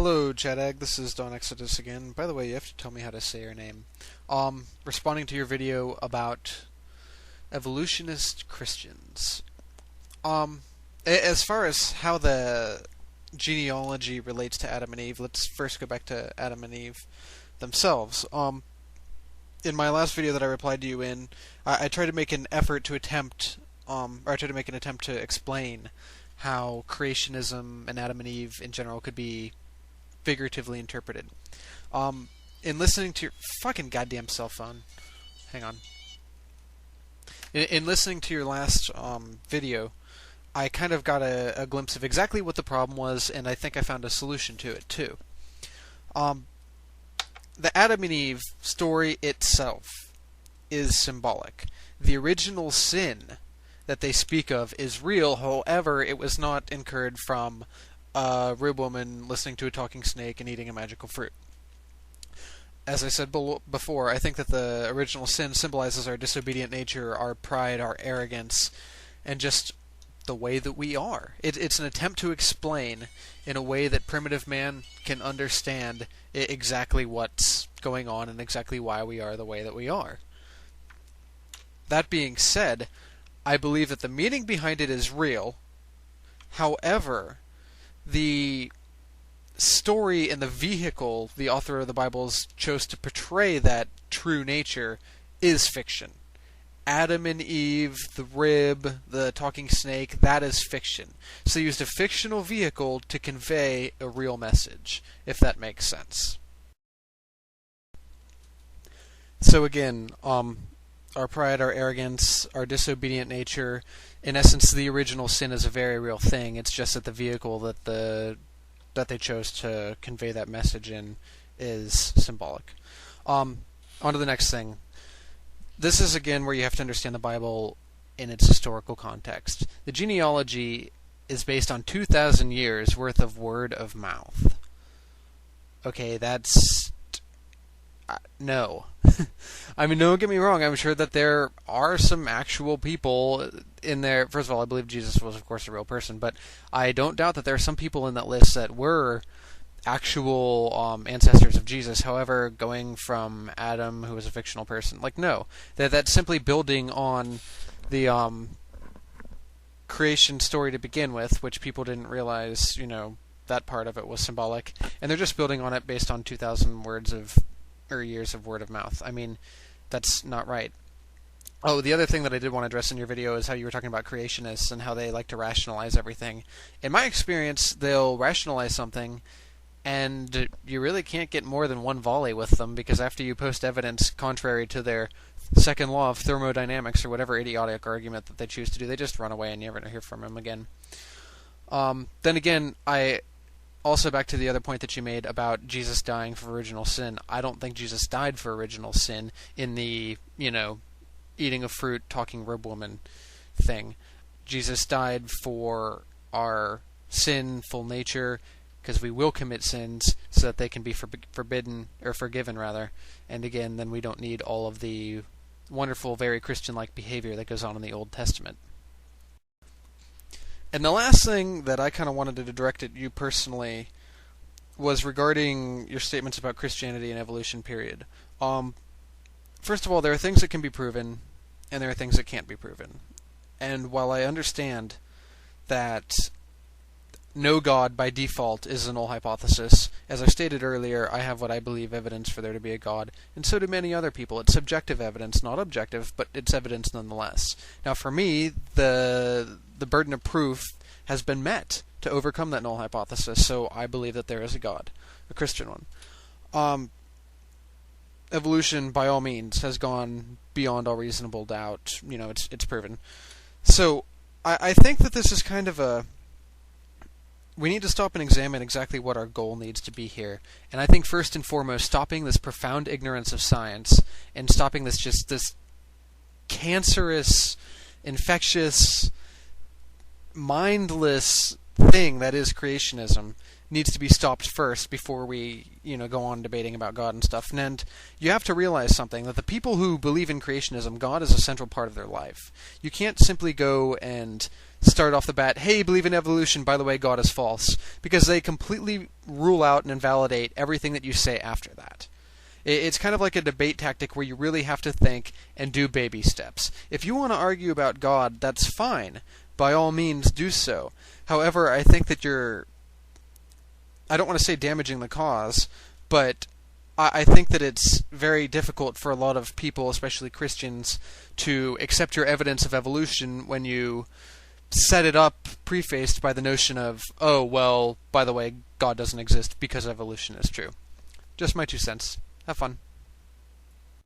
Hello, Chadagg. This is Don Exodus again. By the way, you have to tell me how to say your name. Responding to your video about evolutionist Christians. As far as how the genealogy relates to Adam and Eve, let's first go back to Adam and Eve themselves. In my last video that I replied to you in, I tried to make an effort to attempt, to explain how creationism and Adam and Eve in general could be figuratively interpreted. In listening to your fucking goddamn cell phone, hang on. In listening to your last video, I kind of got a glimpse of exactly what the problem was, and I think I found a solution to it too. The Adam and Eve story itself is symbolic. The original sin that they speak of is real, however, it was not incurred from a rib woman listening to a talking snake and eating a magical fruit. As I said before, I think that the original sin symbolizes our disobedient nature, our pride, our arrogance, and just the way that we are. It's an attempt to explain in a way that primitive man can understand exactly what's going on and exactly why we are the way that we are. That being said, I believe that the meaning behind it is real. However, the story and the vehicle the author of the Bibles chose to portray that true nature is fiction. Adam and Eve, the rib, the talking snake, that is fiction. So they used a fictional vehicle to convey a real message, if that makes sense. So again, our pride, our arrogance, our disobedient nature, in essence, the original sin is a very real thing. It's just that the vehicle that they chose to convey that message in is symbolic. On to the next thing. This is again where you have to understand the Bible in its historical context. The genealogy is based on 2,000 years worth of word of mouth. Okay, that's no. I mean, don't get me wrong, I'm sure that there are some actual people in there. First of all, I believe Jesus was, of course, a real person, but I don't doubt that there are some people in that list that were actual ancestors of Jesus. However, going from Adam, who was a fictional person, no. That's simply building on the creation story to begin with, which people didn't realize, that part of it was symbolic. And they're just building on it based on 2,000 years of word of mouth. I mean, that's not right. Oh, the other thing that I did want to address in your video is how you were talking about creationists and how they like to rationalize everything. In my experience, they'll rationalize something, and you really can't get more than one volley with them, because after you post evidence contrary to their second law of thermodynamics or whatever idiotic argument that they choose to do, they just run away and you never hear from them again. Then again, also back to the other point that you made about Jesus dying for original sin. I don't think Jesus died for original sin in the, eating a fruit, talking rib woman thing. Jesus died for our sinful nature, because we will commit sins so that they can be forgiven, and again, then we don't need all of the wonderful, very Christian-like behavior that goes on in the Old Testament. And the last thing that I kind of wanted to direct at you personally was regarding your statements about Christianity and evolution, period. First of all, there are things that can be proven, and there are things that can't be proven. And while I understand that no God by default is a null hypothesis, as I stated earlier, I have what I believe evidence for there to be a God, and so do many other people. It's subjective evidence, not objective, but it's evidence nonetheless. Now for me, the burden of proof has been met to overcome that null hypothesis, so I believe that there is a God, a Christian one. Evolution, by all means, has gone beyond all reasonable doubt. It's proven. So I think that this is kind of we need to stop and examine exactly what our goal needs to be here. And I think first and foremost, stopping this profound ignorance of science and stopping this cancerous, infectious, mindless thing that is creationism needs to be stopped first before we, go on debating about God and stuff. And you have to realize something, that the people who believe in creationism, God is a central part of their life. You can't simply go and start off the bat, hey, believe in evolution, by the way, God is false, because they completely rule out and invalidate everything that you say after that. It's kind of like a debate tactic where you really have to think and do baby steps. If you want to argue about God, that's fine. By all means, do so. However, I think that I don't want to say damaging the cause, but I think that it's very difficult for a lot of people, especially Christians, to accept your evidence of evolution when you set it up prefaced by the notion of, oh, well, by the way, God doesn't exist because evolution is true. Just my 2 cents. Have fun.